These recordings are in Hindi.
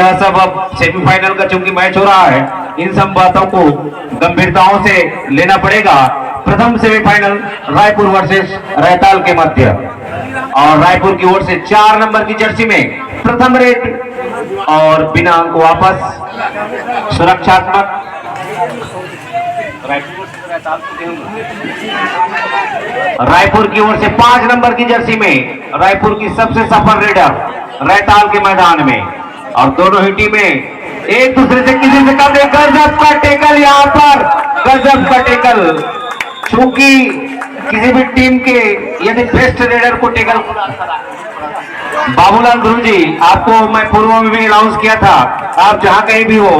यह सब अब सेमीफाइनल का चूंकि मैच हो रहा है, इन सब बातों को गंभीरताओं से लेना पड़ेगा। प्रथम सेमीफाइनल रायपुर वर्सेस रैताल के मध्य, और रायपुर की ओर से 4 नंबर की जर्सी में प्रथम रेड और बिना अंक वापस सुरक्षात्मक। रायपुर की ओर से 5 नंबर की जर्सी में रायपुर की सबसे सफल रेडर रैताल के मैदान में, और दोनों ही टीमें एक दूसरे से किसी से कम नहीं। गजब का टेकल यहाँ पर, गजब का टेकल। चूंकि किसी भी टीम के यदि बेस्ट रेडर को टेकल, बाबूलाल गुरु जी, आपको मैं पूर्व में भी अनाउंस किया था, आप जहां कहीं भी हो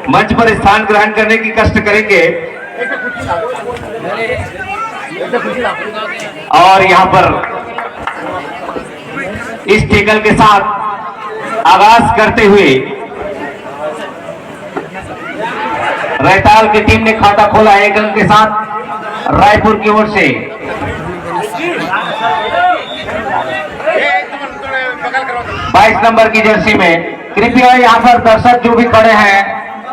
मंच पर स्थान ग्रहण करने की कष्ट करेंगे। और यहां पर इस टेकल के साथ आगाज करते हुए रैताल की टीम ने खाता खोला 1 अंक के साथ। रायपुर की ओर से 22 नंबर की जर्सी में, कृपया यहाँ पर दर्शक जो भी खड़े हैं,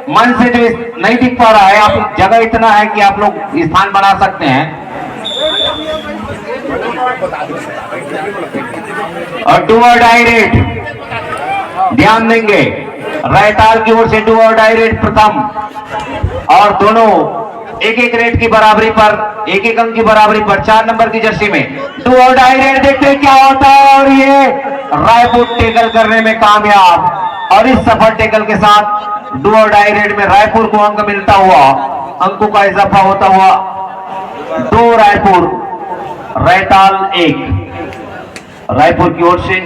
मन से जो नहीं दिख पा रहा है, आप जगह इतना है कि आप लोग स्थान बना सकते हैं। और डू और डाई रेड ध्यान देंगे, रैताल की ओर से डू और डाई रेड प्रथम, और दोनों 1-1 रेड की बराबरी पर, 1-1 अंक की बराबरी पर 4 नंबर की जर्सी में डू और डाई रेड। देखते हैं क्या होता है, और ये रायपुर टेकल करने में कामयाब, और इस सफल टेकल के साथ डू और डाई रेड में रायपुर को अंक मिलता हुआ, अंकों का इजाफा होता हुआ 2 रायपुर, रैताल 1। रायपुर की ओर से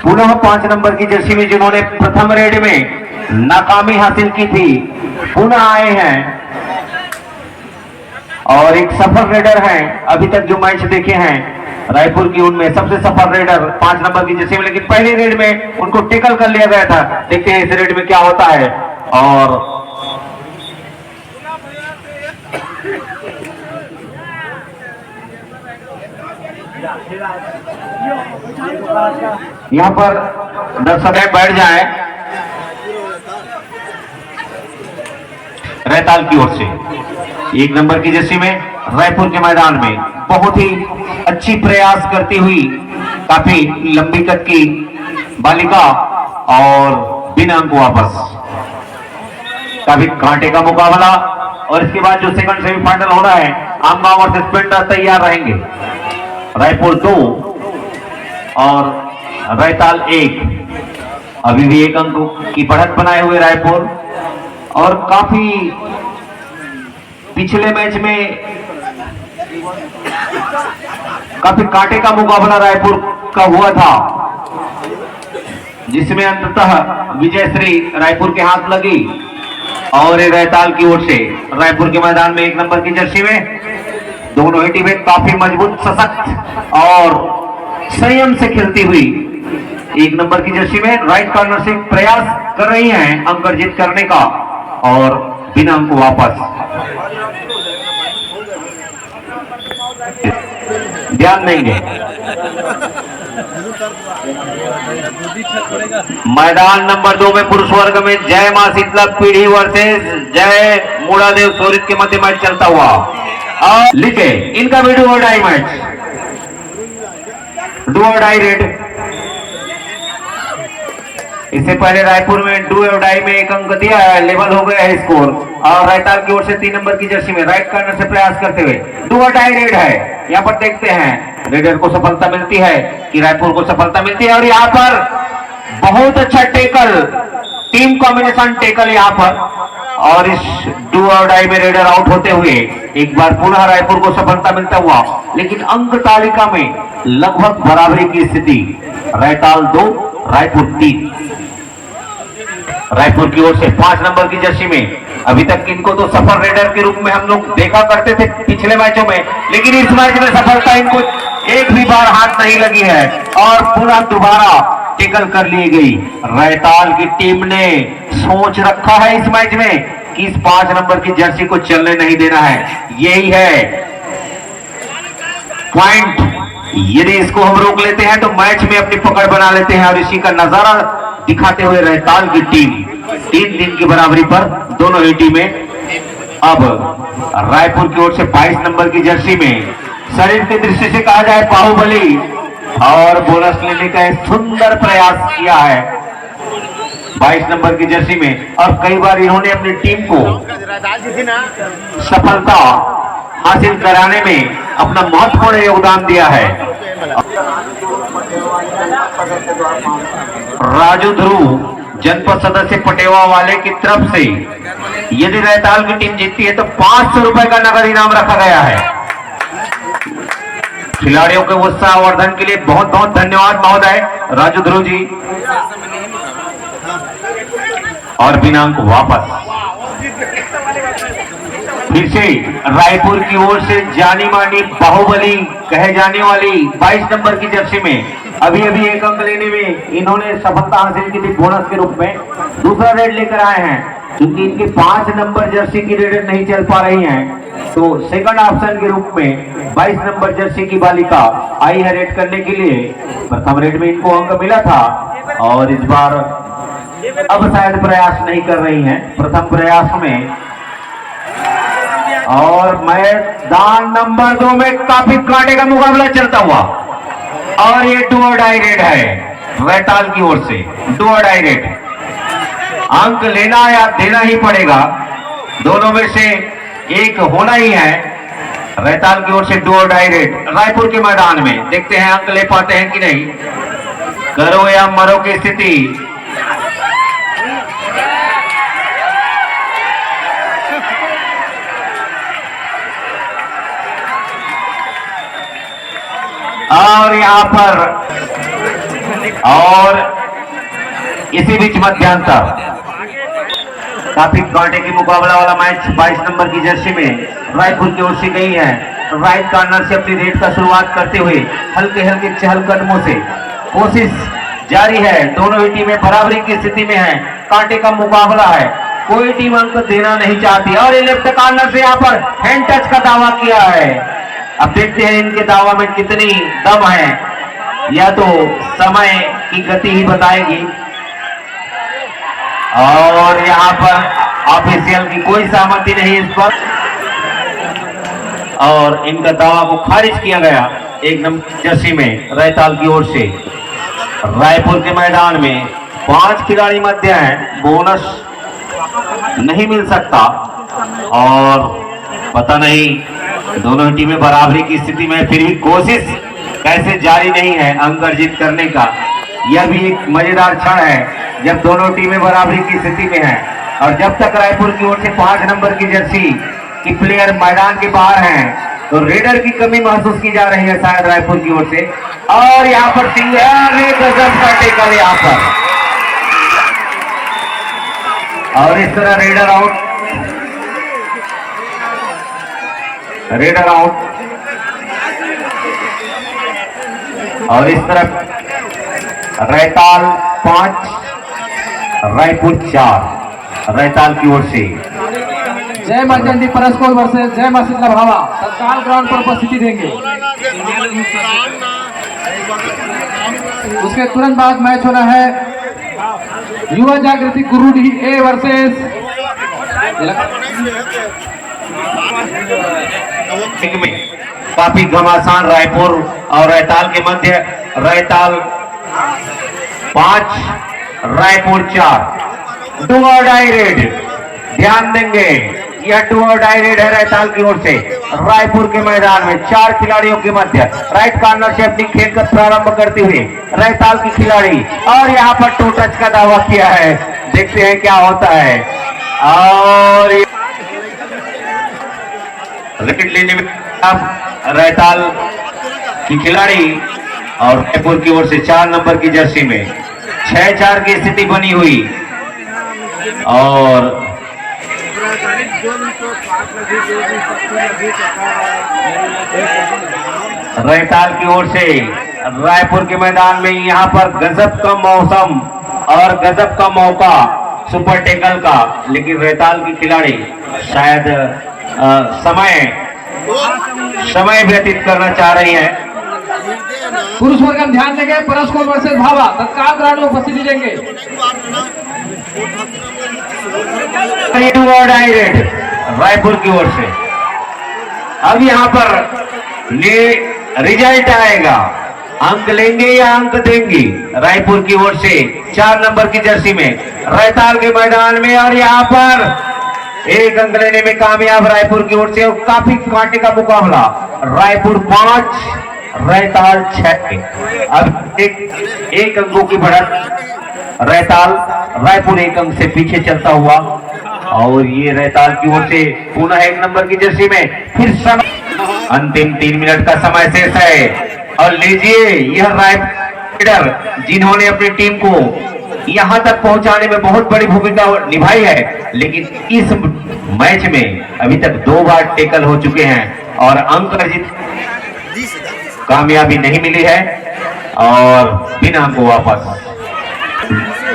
पुनः 5 नंबर की जर्सी में जिन्होंने प्रथम रेड में नाकामी हासिल की थी, पुनः आए हैं और एक सफल रेडर हैं। अभी तक जो मैच देखे हैं रायपुर की, उनमें सबसे सफल रेडर 5 नंबर की जर्सी में, लेकिन पहले रेड में उनको टेकल कर लिया गया था। देखते हैं इस रेड में क्या होता है। और यहां पर दर्शक बैठ जाएं। रैताल की ओर से 1 नंबर की जर्सी में रायपुर के मैदान में बहुत ही अच्छी प्रयास करती हुई काफी लंबी कद की बालिका, और बिना अंक वापस। काफी कांटे का मुकाबला, और इसके बाद जो सेकंड सेमीफाइनल होना है, आमगा वर्सेस पिंडा तैयार रहेंगे। रायपुर 2 और रैताल 1। अभी भी 1 अंक की बढ़त बनाए हुए रायपुर, और काफी पिछले मैच में काफी कांटे का मुकाबला रायपुर का हुआ था, जिसमें अंततः विजयश्री रायपुर के हाथ लगी। और रैताल की ओर से रायपुर के मैदान में 1 नंबर की जर्सी में दोनों ही टीमें काफी मजबूत, सशक्त और संयम से खेलती हुई 1 नंबर की जर्सी में राइट कॉर्नर से प्रयास कर रही हैं अंक अर्जित करने का, और बिना अंक वापस। ध्यान देंगे, मैदान नंबर 2 में पुरुष वर्ग में जय मां शीतला पीढ़ी वर्सेस जय मूड़ादेव सोरित के मध्य मैच चलता हुआ। और लिखे इनका भी डू और डाई मैच, डू और डाई रेड। इससे पहले रायपुर में डू और डाई में 1 अंक दिया है, लेवल हो गया है स्कोर। और रैताल की ओर से 3 नंबर की जर्सी में राइट कॉर्नर से प्रयास करते हुए डू और डाई रेड है। यहाँ पर देखते हैं रेडर को सफलता मिलती है कि रायपुर को सफलता मिलती है। और यहाँ पर बहुत अच्छा टेकल, टीम कॉम्बिनेशन टेकल यहाँ पर, और इस डू और डाई में रेडर आउट होते हुए एक बार पुनः रायपुर को सफलता मिलता हुआ, लेकिन अंक तालिका में लगभग बराबरी की स्थिति। रैताल 2 रायपुर 3। रायपुर की ओर से 5 नंबर की जर्सी में अभी तक इनको तो सफल रेडर के रूप में हम लोग देखा करते थे पिछले मैचों में, लेकिन इस मैच में सफलता इनको एक भी बार हाथ नहीं लगी है, और पुनः दोबारा टेकल कर ली गई। रैताल की टीम ने सोच रखा है इस मैच में कि इस 5 नंबर की जर्सी को चलने नहीं देना है। यही है पॉइंट। यदि इसको हम रोक लेते हैं तो मैच में अपनी पकड़ बना लेते हैं, और इसी का नजारा दिखाते हुए रहताल की टीम 3-3 की बराबरी पर दोनों ही टीमें। अब रायपुर की ओर से 22 नंबर की जर्सी में शरीर की दृष्टि से कहा जाए बाहुबली, और बोनस लेने का एक सुंदर प्रयास किया है 22 नंबर की जर्सी में, और कई बार इन्होंने अपनी टीम को सफलता हासिल कराने में अपना महत्वपूर्ण योगदान दिया है। राजू ध्रुव जनपद सदस्य पटेवा वाले की तरफ से यदि रहताल की टीम जीतती है तो 500 रुपए का नगद इनाम रखा गया है। खिलाड़ियों के उत्साहवर्धन के लिए बहुत बहुत धन्यवाद महोदय राजू ध्रुव जी। और बिना अंक वापस फिर से रायपुर की ओर से जानी मानी बाहुबली कहे जाने वाली 22 नंबर की जर्सी में अभी अभी एक अंक लेने में इन्होंने सफलता हासिल की थी बोनस के रूप में। दूसरा रेड लेकर आए हैं, क्योंकि इनके 5 नंबर जर्सी की रेड नहीं चल पा रही हैं, तो सेकंड ऑप्शन के रूप में 22 नंबर जर्सी की बालिका आई है रेड करने के लिए। प्रथम रेड में इनको अंक मिला था और इस बार अब शायद प्रयास नहीं कर रही हैं प्रथम प्रयास में। और मैदान नंबर 2 में काफी कांटे का मुकाबला चलता हुआ, और ये डू और डाई रेड है रहताल की ओर से। डू और डाई रेड, अंक लेना या देना ही पड़ेगा, दोनों में से एक होना ही है। रहताल की ओर से डू और डाई रेड रायपुर के मैदान में, देखते हैं अंक ले पाते हैं कि नहीं। करो या मरो की स्थिति। और यहां पर और इसी बीच मध्यांतर काफी कांटे की मुकाबला वाला मैच 22 नंबर की जर्सी में रायपुर की ओर से गई है। राइट कॉर्नर से अपनी रेड का शुरुआत करते हुए हल्के हल्के चहल कदमों से कोशिश जारी है। दोनों ही टीमें बराबरी की स्थिति में हैं, कांटे का मुकाबला है, कोई टीम अंक देना नहीं चाहती। और ये लेफ्ट कॉर्नर से यहाँ पर हैंड टच का दावा किया है। अब देखते हैं इनके दावा में कितनी दम है, या तो समय की गति ही बताएगी। और यहाँ पर ऑफिशियल की कोई सहमति नहीं इस पर, और इनका दावा को खारिज किया गया। एक नंबर जर्सी में रहताल की ओर से रायपुर के मैदान में 5 खिलाड़ी मध्य हैं, बोनस नहीं मिल सकता। और पता नहीं दोनों टीमें बराबरी की स्थिति में, फिर भी कोशिश कैसे जारी नहीं है अंक अर्जित करने का। यह भी एक मजेदार क्षण है जब दोनों टीमें बराबरी की स्थिति में हैं। और जब तक रायपुर की ओर से 5 नंबर की जर्सी की प्लेयर मैदान के बाहर हैं, तो रेडर की कमी महसूस की जा रही है शायद रायपुर की ओर से। और यहाँ पर गजब का टेकल यहाँ पर, और इस तरह रेडर आउट, रेडर आउट। और इस तरफ रहताल 5 रायपुर 4 रहताल की ओर से। जय मां चंडी परस्कोल वर्सेस जय मां शीतला भावा तत्काल ग्राउंड पर उपस्थिति देंगे। उसके तुरंत बाद मैच होना है युवा जागृति गुरुडी ए वर्सेस में काफी घमासान रायपुर और रहताल के मध्य। रहताल 5 रायपुर 4। डू और डाई रेड, ध्यान देंगे यह डू और डाई रेड है रहताल की ओर से रायपुर के मैदान में 4 खिलाड़ियों के मध्य। राइट कॉर्नर से अपनी खेल का प्रारंभ करते हुए रहताल की खिलाड़ी, और यहाँ पर टू टच का दावा किया है, देखते हैं क्या होता है। और विकेट लेने में रहताल की खिलाड़ी, और रायपुर की ओर से 4 नंबर की जर्सी में 6-4 की स्थिति बनी हुई। और रहताल की ओर से रायपुर के मैदान में यहाँ पर गजब का मौसम और गजब का मौका सुपर टेकल का, लेकिन रहताल की खिलाड़ी शायद समय व्यतीत करना चाह रही हैं। पुरुष वर्ग हम ध्यान देंगे। परस्कोल वर्सेस भावा तत्काल ग्राउंड में उपस्थिति देंगे। रायपुर की ओर से अब यहाँ पर रिजल्ट आएगा, अंक लेंगे या अंक देंगी। रायपुर की ओर से 4 नंबर की जर्सी में रैताल के मैदान में, और यहाँ पर 1 अंक लेने में कामयाब रायपुर की ओर से। और काफी कांटे का मुकाबला, रायपुर 5 रैताल 6। अब एक अंकों की बढ़त, रायपुर 1 अंक से पीछे चलता हुआ। और ये रैताल की ओर से पुनः 1 नंबर की जर्सी में फिर अंतिम 3 मिनट का समय शेष है। और लीजिए यह राइडर जिन्होंने अपनी टीम को यहां तक पहुंचाने में बहुत बड़ी भूमिका निभाई है, लेकिन इस मैच में अभी तक 2 बार टेकल हो चुके हैं और अंक अर्जित कामयाबी नहीं मिली है और बिना अंक वापस।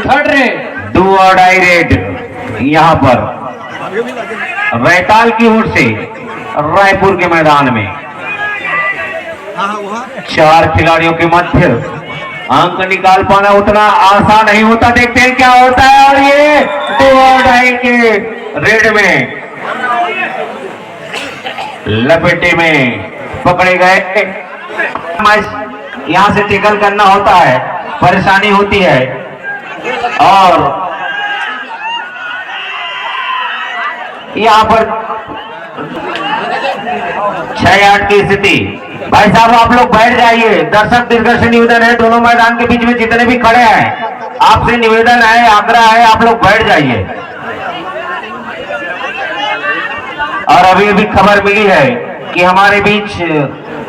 थर्ड रेड, डू और डाई रेड यहां पर रैताल की ओर से रायपुर के मैदान में 4 खिलाड़ियों के मध्य अंक निकाल पाना उतना आसान नहीं होता। देखते हैं क्या होता है। और ये डू और डाई के रेड में लपेटे में पकड़े गए। यहां से टेकल करना होता है, परेशानी होती है। और यहां पर 6-8 की स्थिति। भाई साहब आप लोग बैठ जाइए। दर्शक दीर्घ से निवेदन है, दोनों मैदान के बीच में जितने भी खड़े हैं आपसे निवेदन है, आग्रह है, आप लोग बैठ जाइए। और अभी अभी खबर मिली है कि हमारे बीच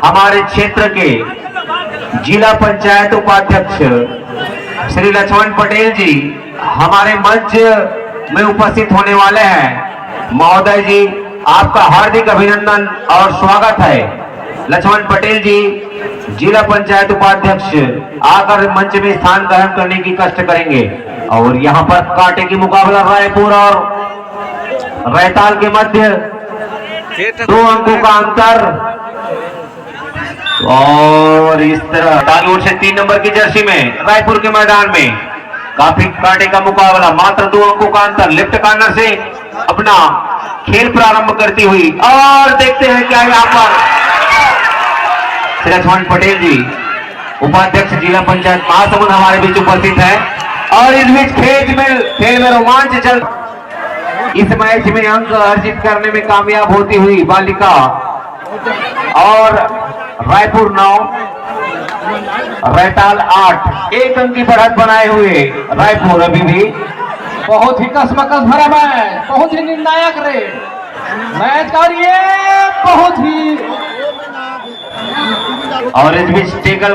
हमारे क्षेत्र के जिला पंचायत उपाध्यक्ष श्री लक्ष्मण पटेल जी हमारे मंच में उपस्थित होने वाले हैं। महोदय जी आपका हार्दिक अभिनंदन और स्वागत है। लक्ष्मण पटेल जी जिला पंचायत उपाध्यक्ष आकर मंच में स्थान ग्रहण करने की कष्ट करेंगे। और यहां पर कांटे की मुकाबला रायपुर और रैताल के मध्य 2 अंकों का अंतर। और इस तरह टालीवुड से 3 नंबर की जर्सी में रायपुर के मैदान में काफी कांटे का मुकाबला, मात्र 2 अंकों का अंतर। लेफ्ट कॉर्नर से अपना खेल प्रारंभ करती हुई, और देखते हैं क्या यहाँ पर लक्ष्मण पटेल जी उपाध्यक्ष जिला पंचायत महासमुंद हमारे बीच उपस्थित है। और इस बीच खेल में रोमांच चल। इस मैच में अंक अर्जित करने में कामयाब होती हुई बालिका और रायपुर 9 रैताल 8, 1 अंक की बढ़त बनाए हुए रायपुर अभी भी। बहुत ही कसमकस भरा मैच, बहुत ही निर्णायक रेड मैच का। और ये बहुत ही और इस बीच टेकल कर